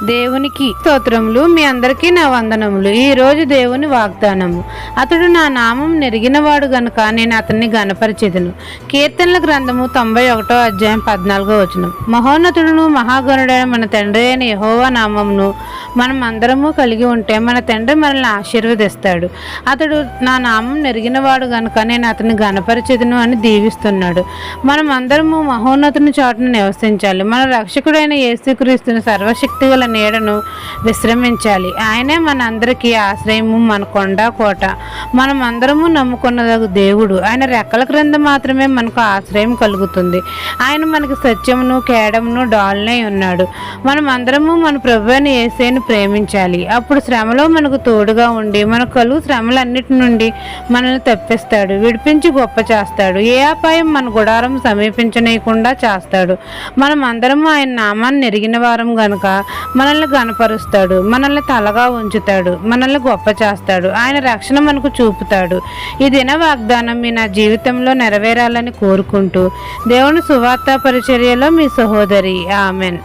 దేవునికి స్తోత్రములు. మీ అందరికీ నా వందనములు. ఈ రోజు దేవుని వాగ్దానము. అతడు నా నామం నెరిగినవాడు గనుక నేను అతన్ని గణపరిచెదను. కీర్తనల గ్రంథము 91వ అధ్యాయం 14వ వచనం. మహోన్నతుడును మహాగణుడైన మన తండ్రి అయిన యెహోవా నామమును మనం అందరము కలిగి ఉంటే మన తండ్రి మనల్ని ఆశీర్వదిస్తాడు. అతడు నా నామం నెరిగినవాడు గనుక నేను అతన్ని గణపరిచెదను అని దీవిస్తున్నాడు. మనం అందరము మహోన్నతుని చాటును నివసించాలి. మన రక్షకుడైన యేసుక్రీస్తుని సర్వశక్తి గల నీడను విశ్రమించాలి. ఆయనే మన అందరికీ ఆశ్రయము, మన కొండ కోట. మనం అందరము నమ్ముకున్నదగు దేవుడు. ఆయన రెక్కల క్రింద మాత్రమే మనకు ఆశ్రయం కలుగుతుంది. ఆయన మనకి సత్యమును కేడమును డాలునై ఉన్నాడు. మనం అందరము మన ప్రభువైన యేసుని ప్రేమించాలి. అప్పుడు శ్రమలో మనకు తోడుగా ఉండి మనకు కలుగు శ్రమలన్నిటి నుండి మనల్ని తప్పిస్తాడు, విడిపించి గొప్ప చేస్తాడు. ఏ అపాయం మన గుడారం సమీపించనీయకుండా చేస్తాడు. మనం అందరము ఆయన నామాన్ని ఎరిగిన వారం గనుక మనల్ని గణపరుస్తాడు, మనల్ని తలగా ఉంచుతాడు, మనల్ని గొప్ప చేస్తాడు. ఆయన రక్షణ మనకు చూపుతాడు. ఈ దిన వాగ్దానం మీ నా జీవితంలో నెరవేరాలని కోరుకుంటూ దేవుని సువార్త పరిచర్యలో మీ సహోదరి. ఆమెన్.